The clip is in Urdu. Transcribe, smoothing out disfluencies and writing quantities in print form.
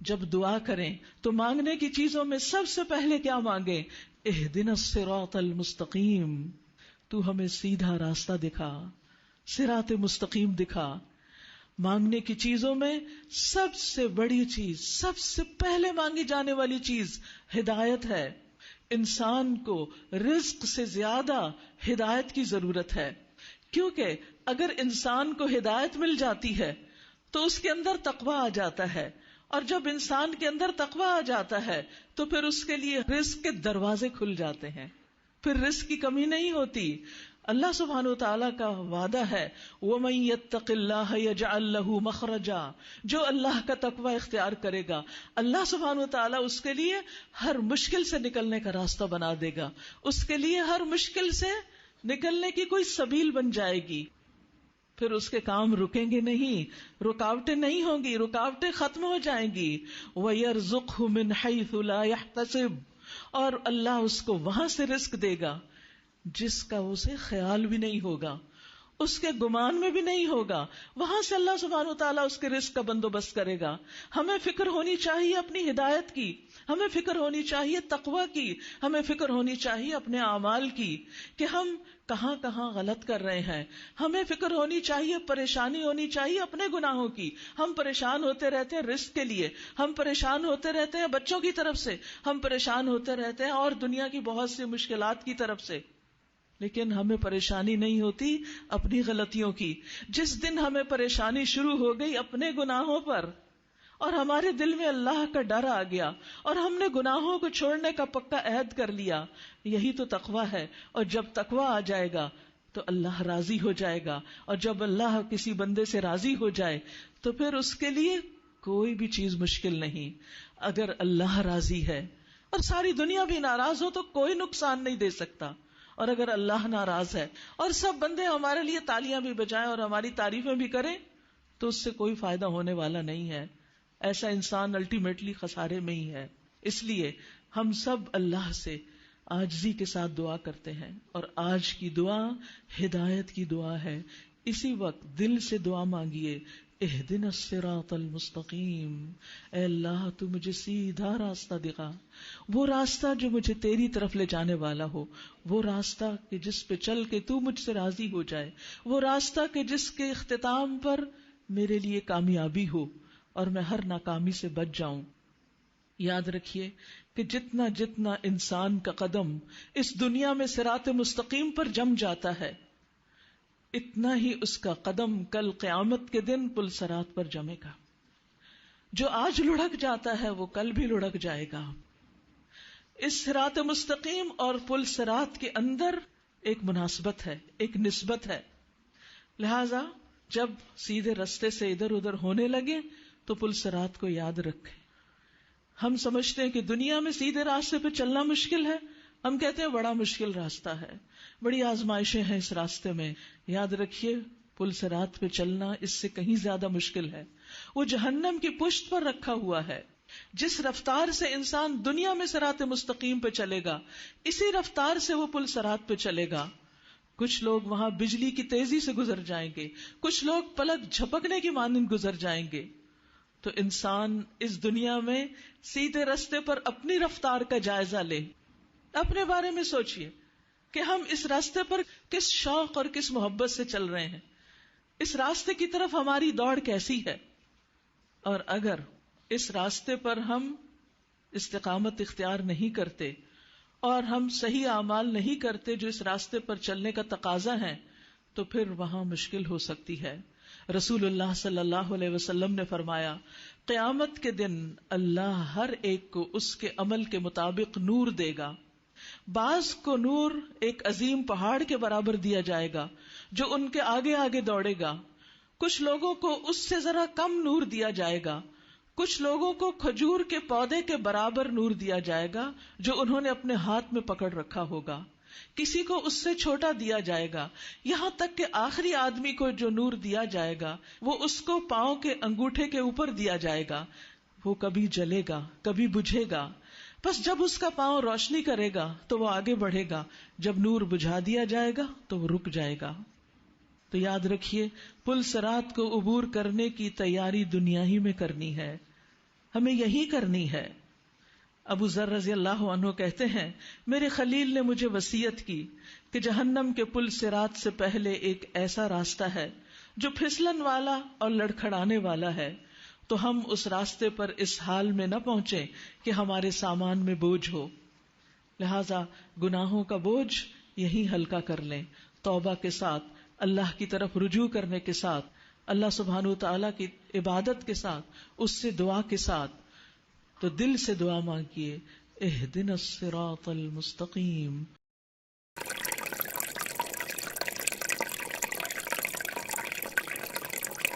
جب دعا کریں تو مانگنے کی چیزوں میں سب سے پہلے کیا مانگیں؟ اہدنا الصراط المستقیم، تو ہمیں سیدھا راستہ دکھا، صراط مستقیم دکھا۔ مانگنے کی چیزوں میں سب سے بڑی چیز، سب سے پہلے مانگی جانے والی چیز ہدایت ہے۔ انسان کو رزق سے زیادہ ہدایت کی ضرورت ہے، کیونکہ اگر انسان کو ہدایت مل جاتی ہے تو اس کے اندر تقویٰ آ جاتا ہے، اور جب انسان کے اندر تقویٰ آ جاتا ہے تو پھر اس کے لیے رزق کے دروازے کھل جاتے ہیں، پھر رزق کی کمی نہیں ہوتی۔ اللہ سبحانہ وتعالیٰ کا وعدہ ہے وَمَن يَتَّقِ اللَّهَ يَجْعَل لَّهُ مَخْرَجًا، جو اللہ کا تقویٰ اختیار کرے گا اللہ سبحانہ وتعالیٰ اس کے لیے ہر مشکل سے نکلنے کا راستہ بنا دے گا، اس کے لیے ہر مشکل سے نکلنے کی کوئی سبیل بن جائے گی، پھر اس کے کام رکیں گے نہیں، رکاوٹیں نہیں ہوں گی، رکاوٹیں ختم ہو جائیں گی۔ وَيَرْزُقْهُ مِنْ حَيْثُ لَا يَحْتَسِبُ، اور اللہ اس کو وہاں سے رزق دے گا جس کا اسے خیال بھی نہیں ہوگا، اس کے گمان میں بھی نہیں ہوگا، وہاں سے اللہ سبحانہ وتعالیٰ اس کے رزق کا بندوبست کرے گا۔ ہمیں فکر ہونی چاہیے اپنی ہدایت کی، ہمیں فکر ہونی چاہیے تقویٰ کی، ہمیں فکر ہونی چاہیے اپنے اعمال کی کہ ہم کہاں کہاں غلط کر رہے ہیں، ہمیں فکر ہونی چاہیے، پریشانی ہونی چاہیے اپنے گناہوں کی۔ ہم پریشان ہوتے رہتے ہیں رزق کے لیے، ہم پریشان ہوتے رہتے ہیں بچوں کی طرف سے، ہم پریشان ہوتے رہتے ہیں اور دنیا کی بہت سی مشکلات کی طرف سے، لیکن ہمیں پریشانی نہیں ہوتی اپنی غلطیوں کی۔ جس دن ہمیں پریشانی شروع ہو گئی اپنے گناہوں پر اور ہمارے دل میں اللہ کا ڈر آ گیا اور ہم نے گناہوں کو چھوڑنے کا پکا عہد کر لیا، یہی تو تقویٰ ہے۔ اور جب تقویٰ آ جائے گا تو اللہ راضی ہو جائے گا، اور جب اللہ کسی بندے سے راضی ہو جائے تو پھر اس کے لیے کوئی بھی چیز مشکل نہیں۔ اگر اللہ راضی ہے اور ساری دنیا بھی ناراض ہو تو کوئی نقصان نہیں دے سکتا، اور اگر اللہ ناراض ہے اور سب بندے ہمارے لیے تالیاں بھی بجائیں اور ہماری تعریفیں بھی کریں تو اس سے کوئی فائدہ ہونے والا نہیں ہے۔ ایسا انسان الٹیمیٹلی خسارے میں ہی ہے۔ اس لیے ہم سب اللہ سے عاجزی کے ساتھ دعا کرتے ہیں، اور آج کی دعا ہدایت کی دعا ہے۔ اسی وقت دل سے دعا مانگیے، اہدنا الصراط المستقیم، اے اللہ تو مجھے سیدھا راستہ دکھا، وہ راستہ جو مجھے تیری طرف لے جانے والا ہو، وہ راستہ کہ جس پہ چل کے تو مجھ سے راضی ہو جائے، وہ راستہ کہ جس کے اختتام پر میرے لیے کامیابی ہو اور میں ہر ناکامی سے بچ جاؤں۔ یاد رکھیے کہ جتنا جتنا انسان کا قدم اس دنیا میں صراط مستقیم پر جم جاتا ہے، اتنا ہی اس کا قدم کل قیامت کے دن پل صراط پر جمے گا۔ جو آج لڑھک جاتا ہے وہ کل بھی لڑھک جائے گا۔ اس صراط مستقیم اور پل صراط کے اندر ایک مناسبت ہے، ایک نسبت ہے، لہذا جب سیدھے رستے سے ادھر ادھر ہونے لگے تو پل صراط کو یاد رکھیں۔ ہم سمجھتے ہیں کہ دنیا میں سیدھے راستے پہ چلنا مشکل ہے، ہم کہتے ہیں بڑا مشکل راستہ ہے، بڑی آزمائشیں ہیں اس راستے میں۔ یاد رکھیے پل صراط پہ چلنا اس سے کہیں زیادہ مشکل ہے، وہ جہنم کی پشت پر رکھا ہوا ہے۔ جس رفتار سے انسان دنیا میں صراط مستقیم پہ چلے گا اسی رفتار سے وہ پل صراط پہ چلے گا۔ کچھ لوگ وہاں بجلی کی تیزی سے گزر جائیں گے، کچھ لوگ پلک جھپکنے کی مانند گزر جائیں گے۔ تو انسان اس دنیا میں سیدھے راستے پر اپنی رفتار کا جائزہ لے، اپنے بارے میں سوچئے کہ ہم اس راستے پر کس شوق اور کس محبت سے چل رہے ہیں، اس راستے کی طرف ہماری دوڑ کیسی ہے۔ اور اگر اس راستے پر ہم استقامت اختیار نہیں کرتے اور ہم صحیح اعمال نہیں کرتے جو اس راستے پر چلنے کا تقاضا ہے تو پھر وہاں مشکل ہو سکتی ہے۔ رسول اللہ صلی اللہ علیہ وسلم نے فرمایا، قیامت کے دن اللہ ہر ایک کو اس کے عمل کے مطابق نور دے گا۔ بعض کو نور ایک عظیم پہاڑ کے برابر دیا جائے گا جو ان کے آگے آگے دوڑے گا، کچھ لوگوں کو اس سے ذرا کم نور دیا جائے گا، کچھ لوگوں کو کھجور کے پودے کے برابر نور دیا جائے گا جو انہوں نے اپنے ہاتھ میں پکڑ رکھا ہوگا، کسی کو اس سے چھوٹا دیا جائے گا، یہاں تک کہ آخری آدمی کو جو نور دیا جائے گا وہ اس کو پاؤں کے انگوٹھے کے اوپر دیا جائے گا، وہ کبھی جلے گا کبھی بجھے گا، بس جب اس کا پاؤں روشنی کرے گا تو وہ آگے بڑھے گا، جب نور بجھا دیا جائے گا تو وہ رک جائے گا۔ تو یاد رکھیے پل صراط کو عبور کرنے کی تیاری دنیا ہی میں کرنی ہے، ہمیں یہی کرنی ہے. ابو ذر رضی اللہ عنہ کہتے ہیں میرے خلیل نے مجھے وصیت کی کہ جہنم کے پل صراط سے پہلے ایک ایسا راستہ ہے جو پھسلن والا اور لڑکھڑانے والا ہے، تو ہم اس راستے پر اس حال میں نہ پہنچیں کہ ہمارے سامان میں بوجھ ہو، لہذا گناہوں کا بوجھ یہی ہلکا کر لیں، توبہ کے ساتھ، اللہ کی طرف رجوع کرنے کے ساتھ، اللہ سبحانہ وتعالی کی عبادت کے ساتھ، اس سے دعا کے ساتھ. تو دل سے دعا مانگیے، اہدنا الصراط المستقیم.